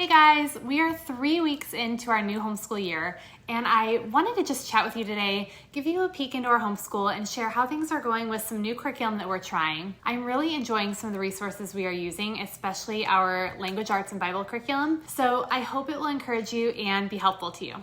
Hey guys, we are 3 weeks into our new homeschool year, and I wanted to just chat with you today, give you a peek into our homeschool, and share how things are going with some new curriculum that we're trying. I'm really enjoying some of the resources we are using, especially our language arts and Bible curriculum, so I hope it will encourage you and be helpful to you.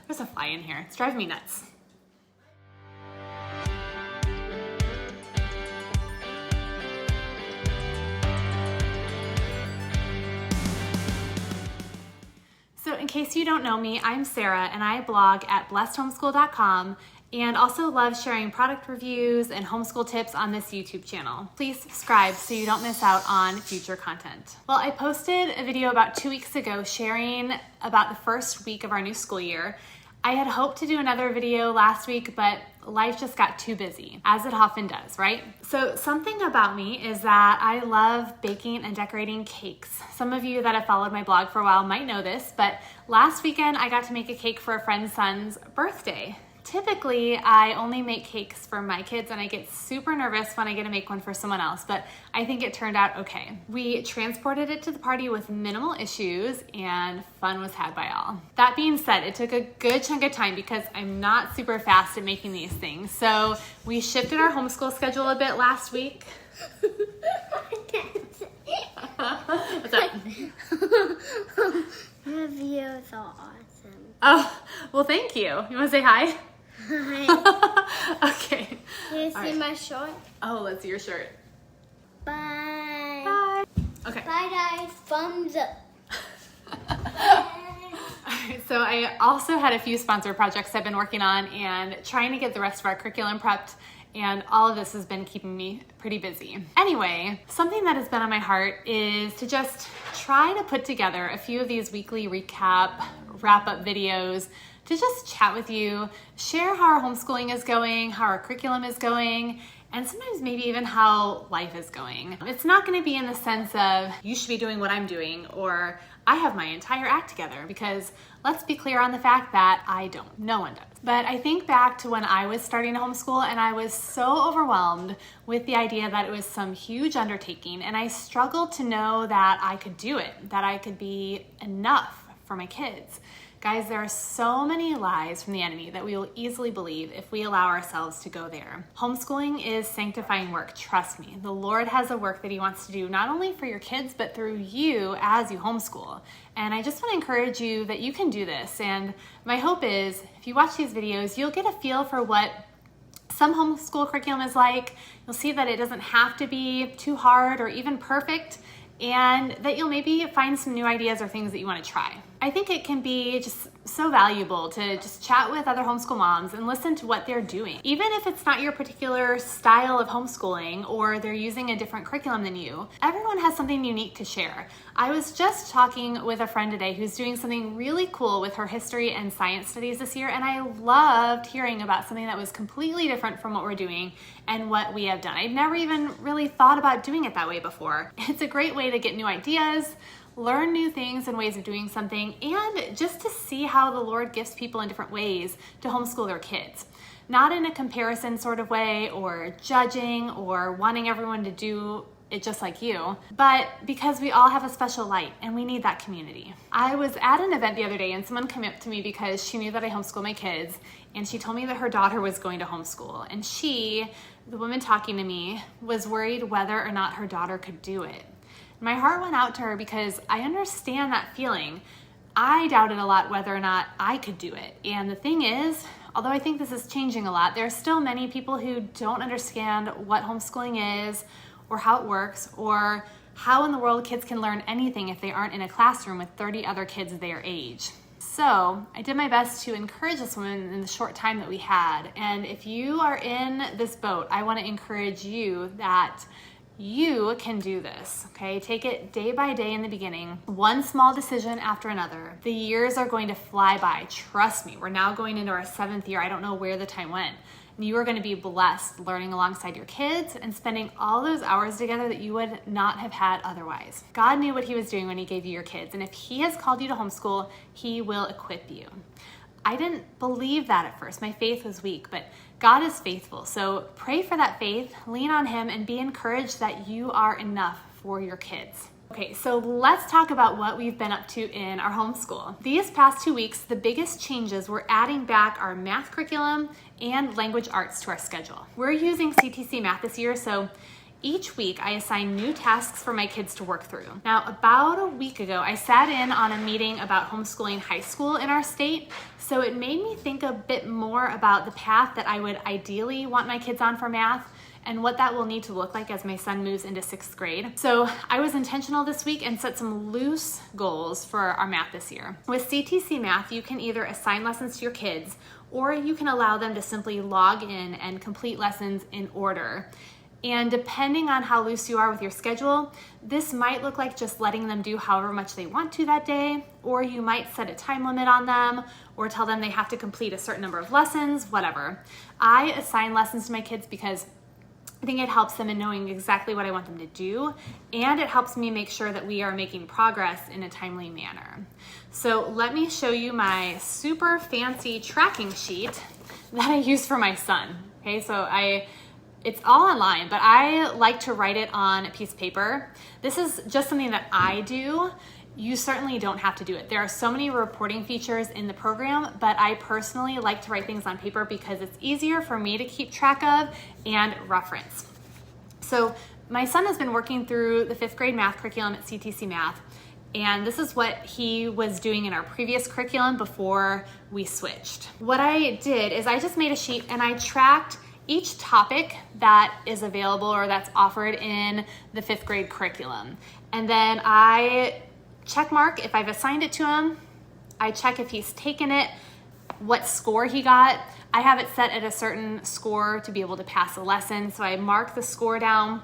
There's a fly in here. It's driving me nuts. So in case you don't know me, I'm Sara and I blog at blessedhomeschool.com and also love sharing product reviews and homeschool tips on this YouTube channel. Please subscribe so you don't miss out on future content. Well, I posted a video about 2 weeks ago sharing about the first week of our new school year. I had hoped to do another video last week, but life just got too busy, as it often does, right? So something about me is that I love baking and decorating cakes. Some of you that have followed my blog for a while might know this, but last weekend I got to make a cake for a friend's son's birthday. Typically, I only make cakes for my kids and I get super nervous when I get to make one for someone else, but I think it turned out okay. We transported it to the party with minimal issues and fun was had by all. That being said, it took a good chunk of time because I'm not super fast at making these things. So we shifted our homeschool schedule a bit last week. What's up? Your videos are awesome. Oh, well, thank you. You want to say hi? Hi. Okay. Can you see right. my shirt? Oh, let's see your shirt. Bye. Bye. Okay. Bye, guys. Thumbs up. Alright, so I also had a few sponsor projects I've been working on and trying to get the rest of our curriculum prepped, and all of this has been keeping me pretty busy. Anyway, something that has been on my heart is to just try to put together a few of these weekly recap, wrap-up videos to just chat with you, share how our homeschooling is going, how our curriculum is going, and sometimes maybe even how life is going. It's not going to be in the sense of you should be doing what I'm doing or I have my entire act together, because let's be clear on the fact that I don't. No one does. But I think back to when I was starting to homeschool and I was so overwhelmed with the idea that it was some huge undertaking, and I struggled to know that I could do it, that I could be enough for my kids. Guys, there are so many lies from the enemy that we will easily believe if we allow ourselves to go there. Homeschooling is sanctifying work, trust me. The Lord has a work that He wants to do not only for your kids, but through you as you homeschool. And I just want to encourage you that you can do this. And my hope is, if you watch these videos, you'll get a feel for what some homeschool curriculum is like. You'll see that it doesn't have to be too hard or even perfect, and that you'll maybe find some new ideas or things that you want to try. I think it can be just so valuable to just chat with other homeschool moms and listen to what they're doing. Even if it's not your particular style of homeschooling or they're using a different curriculum than you, everyone has something unique to share. I was just talking with a friend today who's doing something really cool with her history and science studies this year, and I loved hearing about something that was completely different from what we're doing and what we have done. I'd never even really thought about doing it that way before. It's a great way to get new ideas, learn new things and ways of doing something, and just to see how the Lord gifts people in different ways to homeschool their kids. Not in a comparison sort of way or judging or wanting everyone to do it just like you, but because we all have a special light and we need that community. I was at an event the other day and someone came up to me because she knew that I homeschool my kids, and she told me that her daughter was going to homeschool, and she, the woman talking to me, was worried whether or not her daughter could do it. My heart went out to her because I understand that feeling. I doubted a lot whether or not I could do it. And the thing is, although I think this is changing a lot, there are still many people who don't understand what homeschooling is or how it works or how in the world kids can learn anything if they aren't in a classroom with 30 other kids their age. So I did my best to encourage this woman in the short time that we had. And if you are in this boat, I want to encourage you that you can do this, okay? Take it day by day in the beginning, one small decision after another. The years are going to fly by. Trust me, we're now going into our 7th year. I don't know where the time went. You are going to be blessed learning alongside your kids and spending all those hours together that you would not have had otherwise. God knew what He was doing when He gave you your kids, and if He has called you to homeschool, He will equip you. I didn't believe that at first. My faith was weak, but God is faithful. So pray for that faith, lean on Him, and be encouraged that you are enough for your kids. Okay, so let's talk about what we've been up to in our homeschool. These past 2 weeks, the biggest changes were adding back our math curriculum and language arts to our schedule. We're using CTC Math this year, so each week I assign new tasks for my kids to work through. Now, about a week ago, I sat in on a meeting about homeschooling high school in our state, so it made me think a bit more about the path that I would ideally want my kids on for math and what that will need to look like as my son moves into 6th grade. So I was intentional this week and set some loose goals for our math this year. With CTC Math, you can either assign lessons to your kids or you can allow them to simply log in and complete lessons in order. And depending on how loose you are with your schedule, this might look like just letting them do however much they want to that day, or you might set a time limit on them, or tell them they have to complete a certain number of lessons, whatever. I assign lessons to my kids because I think it helps them in knowing exactly what I want them to do, and it helps me make sure that we are making progress in a timely manner. So let me show you my super fancy tracking sheet that I use for my son. Okay, so it's all online, but I like to write it on a piece of paper. This is just something that I do. You certainly don't have to do it. There are so many reporting features in the program, but I personally like to write things on paper because it's easier for me to keep track of and reference. So my son has been working through the 5th grade math curriculum at CTC Math, and this is what he was doing in our previous curriculum before we switched. What I did is I just made a sheet and I tracked each topic that is available or that's offered in the 5th grade curriculum. And then I check mark if I've assigned it to him. I check if he's taken it, what score he got. I have it set at a certain score to be able to pass a lesson, so I mark the score down.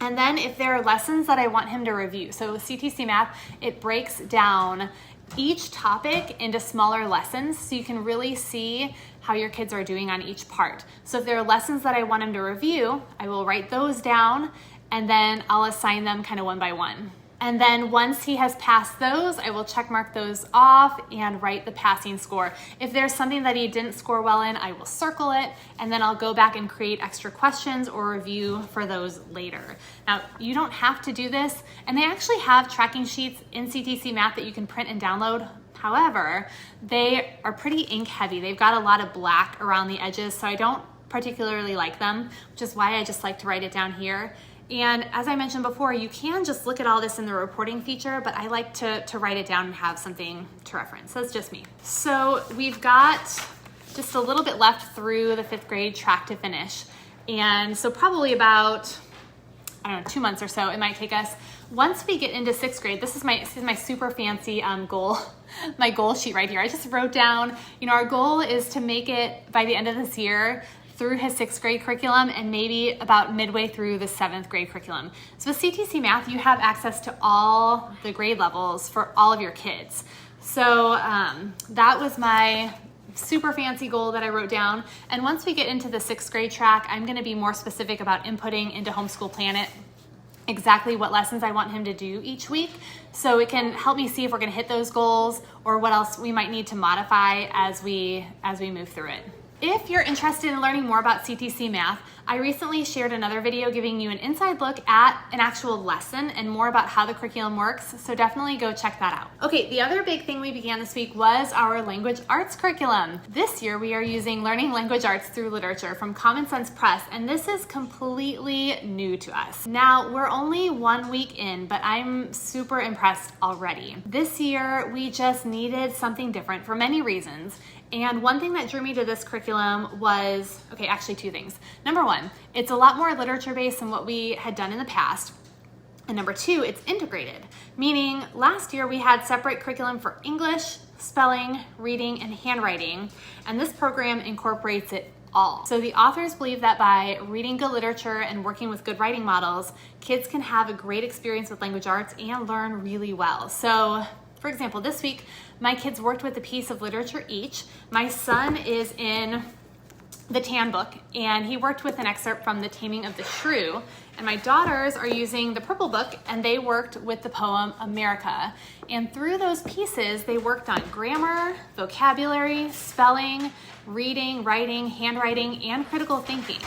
And then if there are lessons that I want him to review, so with CTC Math, it breaks down each topic into smaller lessons so you can really see how your kids are doing on each part. So if there are lessons that I want him to review, I will write those down and then I'll assign them kind of one by one. And then once he has passed those, I will check mark those off and write the passing score. If there's something that he didn't score well in, I will circle it, and then I'll go back and create extra questions or review for those later. Now, you don't have to do this, and they actually have tracking sheets in CTC Math that you can print and download. However, they are pretty ink heavy. They've got a lot of black around the edges, so I don't particularly like them, which is why I just like to write it down here. And as I mentioned before, you can just look at all this in the reporting feature, but I like to write it down and have something to reference. That's just me. So we've got just a little bit left through the 5th grade track to finish. And so probably about, 2 months or so it might take us. Once we get into 6th grade, this is my super fancy goal, my goal sheet right here. I just wrote down, our goal is to make it by the end of this year through his 6th grade curriculum and maybe about midway through the 7th grade curriculum. So with CTC Math, you have access to all the grade levels for all of your kids. So that was my super fancy goal that I wrote down. And once we get into the 6th grade track, I'm gonna be more specific about inputting into Homeschool Planet exactly what lessons I want him to do each week. So it can help me see if we're gonna hit those goals or what else we might need to modify as we move through it. If you're interested in learning more about CTC Math, I recently shared another video giving you an inside look at an actual lesson and more about how the curriculum works, so definitely go check that out. Okay, the other big thing we began this week was our language arts curriculum. This year we are using Learning Language Arts Through Literature from Common Sense Press, and this is completely new to us. Now, we're only 1 week in, but I'm super impressed already. This year we just needed something different for many reasons. And one thing that drew me to this curriculum was, actually 2 things. Number 1, it's a lot more literature-based than what we had done in the past. And number 2, it's integrated, meaning last year we had separate curriculum for English, spelling, reading, and handwriting, and this program incorporates it all. So the authors believe that by reading good literature and working with good writing models, kids can have a great experience with language arts and learn really well. So, for example, this week, my kids worked with a piece of literature each. My son is in the Tan book, and he worked with an excerpt from The Taming of the Shrew. And my daughters are using the Purple book, and they worked with the poem America. And through those pieces, they worked on grammar, vocabulary, spelling, reading, writing, handwriting, and critical thinking.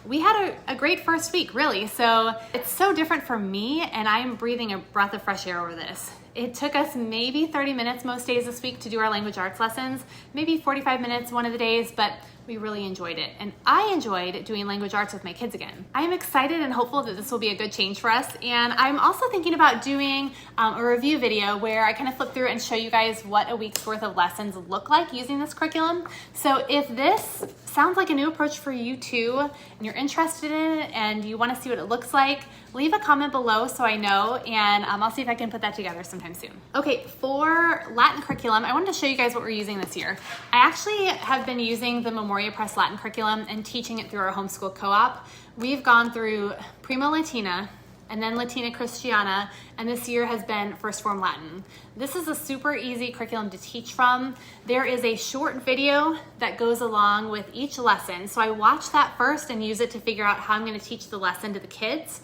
we had a great first week, really. So it's so different for me, and I'm breathing a breath of fresh air over this. It took us maybe 30 minutes most days this week to do our language arts lessons, maybe 45 minutes one of the days, but we really enjoyed it. And I enjoyed doing language arts with my kids again. I am excited and hopeful that this will be a good change for us. And I'm also thinking about doing a review video where I kind of flip through and show you guys what a week's worth of lessons look like using this curriculum. So if this sounds like a new approach for you too, and you're interested in it and you want to see what it looks like, leave a comment below so I know, and I'll see if I can put that together sometime soon. Okay, for Latin curriculum, I wanted to show you guys what we're using this year. I actually have been using the Memoria Press Latin curriculum and teaching it through our homeschool co-op. We've gone through Prima Latina, and then Latina Christiana, and this year has been First Form Latin. This is a super easy curriculum to teach from. There is a short video that goes along with each lesson. So I watch that first and use it to figure out how I'm gonna teach the lesson to the kids.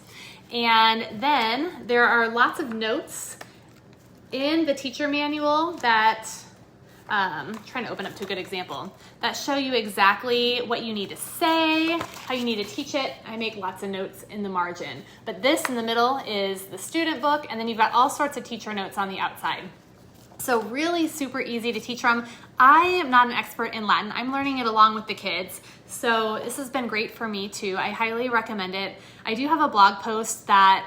And then there are lots of notes in the teacher manual that, trying to open up to a good example, that show you exactly what you need to say, how you need to teach it. I make lots of notes in the margin. But this in the middle is the student book, and then you've got all sorts of teacher notes on the outside. So really super easy to teach from. I am not an expert in Latin. I'm learning it along with the kids. So this has been great for me too. I highly recommend it. I do have a blog post that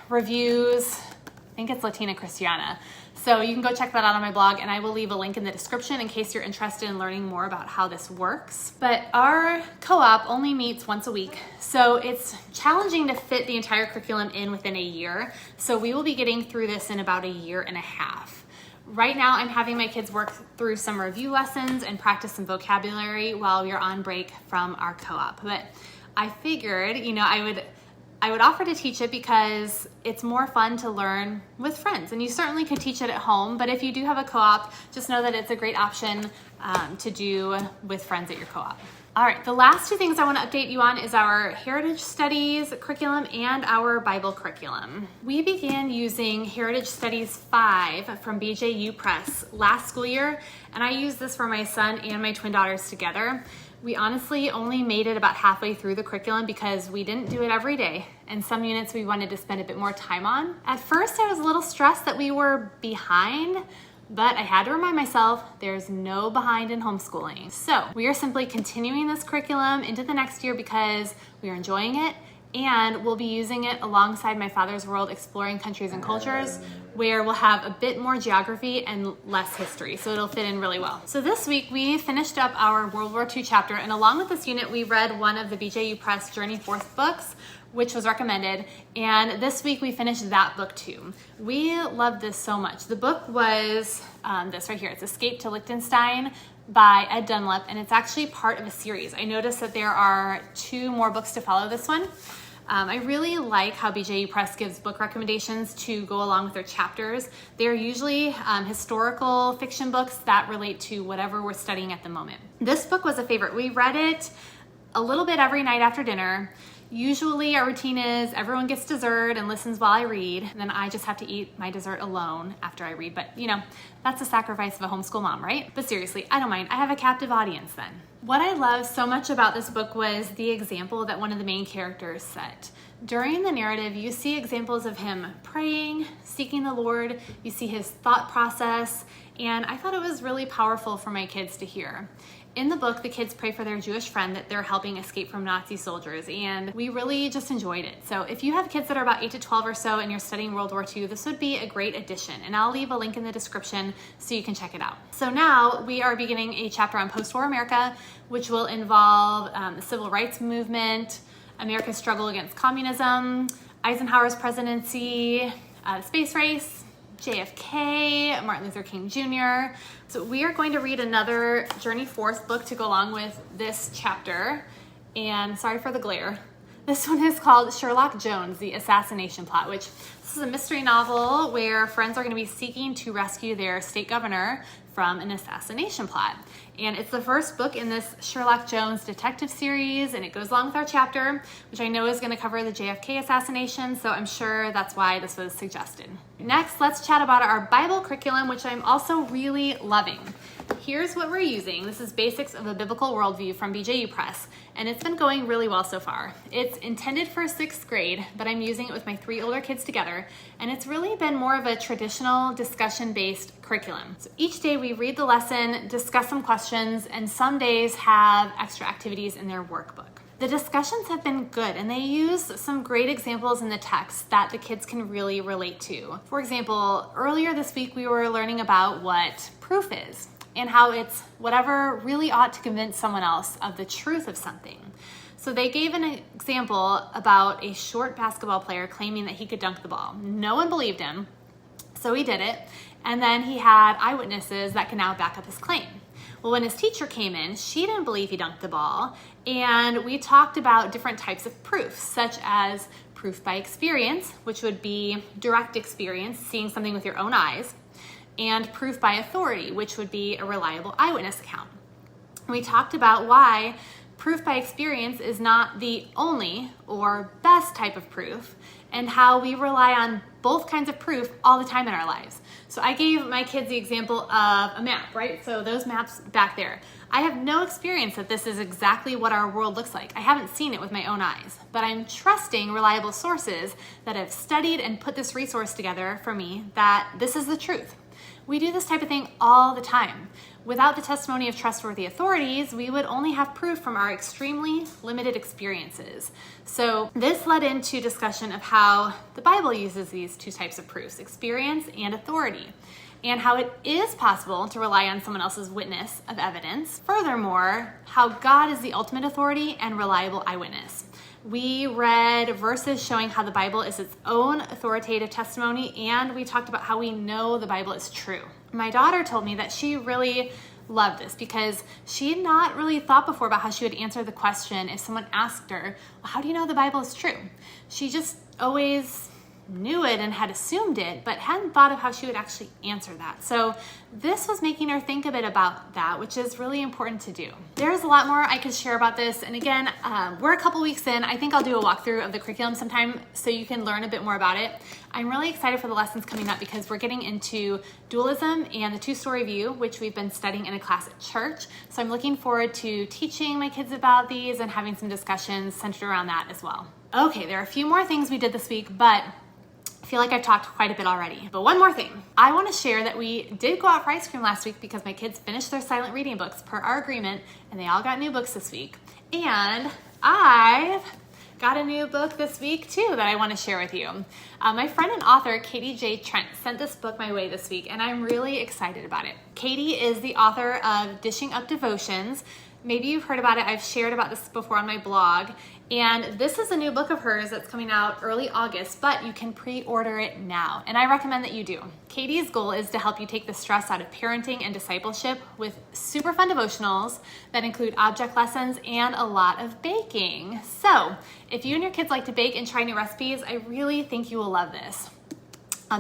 reviews, I think it's Latina Christiana. So you can go check that out on my blog, and I will leave a link in the description in case you're interested in learning more about how this works. But our co-op only meets once a week, so it's challenging to fit the entire curriculum in within a year. So we will be getting through this in about a year and a half. Right now, I'm having my kids work through some review lessons and practice some vocabulary while we're on break from our co-op. But I figured, I would offer to teach it because it's more fun to learn with friends, and you certainly could teach it at home, but if you do have a co-op, just know that it's a great option to do with friends at your co-op. All right, the last two things I want to update you on is our Heritage Studies curriculum and our Bible curriculum. We began using Heritage Studies 5 from BJU Press last school year, and I used this for my son and my twin daughters together. We honestly only made it about halfway through the curriculum because we didn't do it every day, and some units we wanted to spend a bit more time on. At first, I was a little stressed that we were behind, but I had to remind myself there's no behind in homeschooling. So we are simply continuing this curriculum into the next year because we are enjoying it, and we'll be using it alongside My Father's World Exploring Countries and Cultures, where we'll have a bit more geography and less history, so it'll fit in really well. So this week we finished up our World War II chapter, and along with this unit we read one of the BJU Press Journey Forth books, which was recommended, and this week we finished that book too. We loved this so much. The book was this right here. It's Escape to Liechtenstein by Ed Dunlap, and it's actually part of a series. I noticed that there are 2 more books to follow this one. I really like how BJU Press gives book recommendations to go along with their chapters. They're usually historical fiction books that relate to whatever we're studying at the moment. This book was a favorite. We read it a little bit every night after dinner. Usually our routine is everyone gets dessert and listens while I read, and then I just have to eat my dessert alone after I read. But that's the sacrifice of a homeschool mom, right? But seriously, I don't mind. I have a captive audience then. What I love so much about this book was the example that one of the main characters set. During the narrative, you see examples of him praying, seeking the Lord, you see his thought process, and I thought it was really powerful for my kids to hear. In the book, the kids pray for their Jewish friend that they're helping escape from Nazi soldiers, and we really just enjoyed it. So if you have kids that are about 8 to 12 or so and you're studying World War II, this would be a great addition, and I'll leave a link in the description so you can check it out. So now we are beginning a chapter on post-war America, which will involve the civil rights movement, America's struggle against communism, Eisenhower's presidency, the space race, JFK, Martin Luther King Jr. So we are going to read another Journey Forth book to go along with this chapter. And sorry for the glare. This one is called Sherlock Jones, The Assassination Plot, which this is a mystery novel where friends are going to be seeking to rescue their state governor from an assassination plot. And it's the first book in this Sherlock Jones detective series, and it goes along with our chapter, which I know is going to cover the JFK assassination, so I'm sure that's why this was suggested. Next, let's chat about our Bible curriculum, which I'm also really loving. here's what we're using. This is Basics of a Biblical Worldview from BJU Press, and it's been going really well so far. It's intended for 6th grade, but I'm using it with my 3 older kids together, and it's really been more of a traditional discussion-based curriculum. So each day we read the lesson, discuss some questions, and some days have extra activities in their workbook. The discussions have been good, and they use some great examples in the text that the kids can really relate to. For example, earlier this week we were learning about what proof is and how it's whatever really ought to convince someone else of the truth of something. So they gave an example about a short basketball player claiming that he could dunk the ball. No one believed him, so he did it, and then he had eyewitnesses that can now back up his claim. Well, when his teacher came in, she didn't believe he dunked the ball, and we talked about different types of proof, such as proof by experience, which would be direct experience, seeing something with your own eyes, and proof by authority, which would be a reliable eyewitness account. We talked about why proof by experience is not the only or best type of proof, and how we rely on both kinds of proof all the time in our lives. So I gave my kids the example of a map, right? So those maps back there. I have no experience that this is exactly what our world looks like. I haven't seen it with my own eyes, but I'm trusting reliable sources that have studied and put this resource together for me that this is the truth. We do this type of thing all the time. Without the testimony of trustworthy authorities, we would only have proof from our extremely limited experiences. So this led into discussion of how the Bible uses these 2 types of proofs, experience and authority, and how it is possible to rely on someone else's witness of evidence. Furthermore, how God is the ultimate authority and reliable eyewitness. We read verses showing how the Bible is its own authoritative testimony, and we talked about how we know the Bible is true. My daughter told me that she really loved this because she had not really thought before about how she would answer the question if someone asked her, well, how do you know the Bible is true? She just always knew it and had assumed it, but hadn't thought of how she would actually answer that. So this was making her think a bit about that, which is really important to do. There's a lot more I could share about this. And again, we're a couple weeks in. I think I'll do a walkthrough of the curriculum sometime so you can learn a bit more about it. I'm really excited for the lessons coming up because we're getting into dualism and the 2-story view, which we've been studying in a class at church. So I'm looking forward to teaching my kids about these and having some discussions centered around that as well. Okay, there are a few more things we did this week, but I feel like I've talked quite a bit already. But one more thing. I want to share that we did go out for ice cream last week because my kids finished their silent reading books per our agreement, and they all got new books this week. And I've got a new book this week too that I want to share with you. My friend and author Katie J. Trent sent this book my way this week, and I'm really excited about it. Katie is the author of Dishing Up Devotions. Maybe you've heard about it. I've shared about this before on my blog. And this is a new book of hers that's coming out early August, but you can pre-order it now. And I recommend that you do. Katie's goal is to help you take the stress out of parenting and discipleship with super fun devotionals that include object lessons and a lot of baking. So if you and your kids like to bake and try new recipes, I really think you will love this.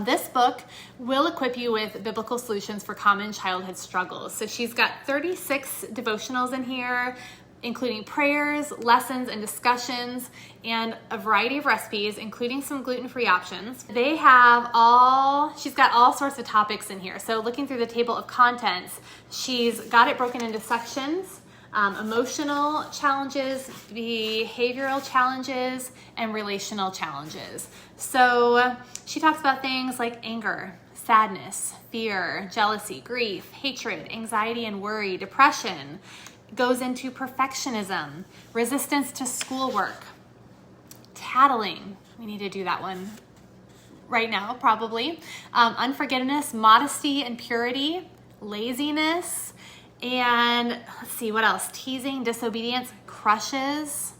This book will equip you with biblical solutions for common childhood struggles. So she's got 36 devotionals in here, including prayers, lessons, and discussions, and a variety of recipes, including some gluten-free options. She's got all sorts of topics in here. So looking through the table of contents, she's got it broken into sections. Emotional challenges, behavioral challenges, and relational challenges. So she talks about things like anger, sadness, fear, jealousy, grief, hatred, anxiety and worry, depression. Goes into perfectionism, resistance to schoolwork, tattling. We need to do that one right now, probably. Unforgiveness, modesty and purity, laziness, and let's see, what else? Teasing, disobedience, crushes.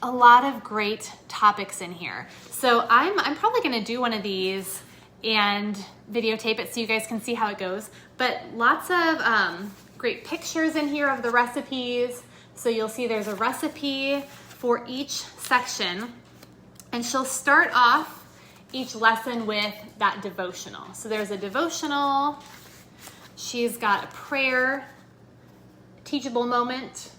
A lot of great topics in here. So I'm probably going to do one of these and videotape it so you guys can see how it goes. But lots of great pictures in here of the recipes. So you'll see there's a recipe for each section, and she'll start off each lesson with that devotional. So there's a devotional. She's got a prayer, teachable moment,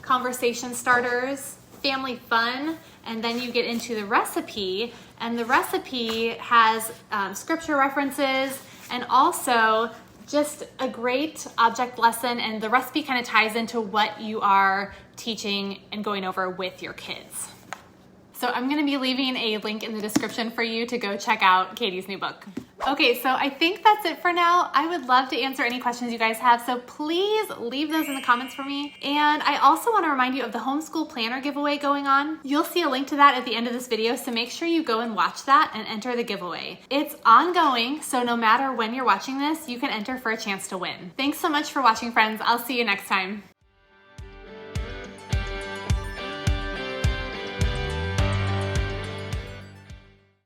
conversation starters, family fun, and then you get into the recipe, and the recipe has scripture references and also just a great object lesson, and the recipe kind of ties into what you are teaching and going over with your kids. So I'm gonna be leaving a link in the description for you to go check out Katie's new book. Okay, so I think that's it for now. I would love to answer any questions you guys have, so please leave those in the comments for me. And I also want to remind you of the homeschool planner giveaway going on. You'll see a link to that at the end of this video, so make sure you go and watch that and enter the giveaway. It's ongoing, so no matter when you're watching this, you can enter for a chance to win. Thanks so much for watching, friends. I'll see you next time.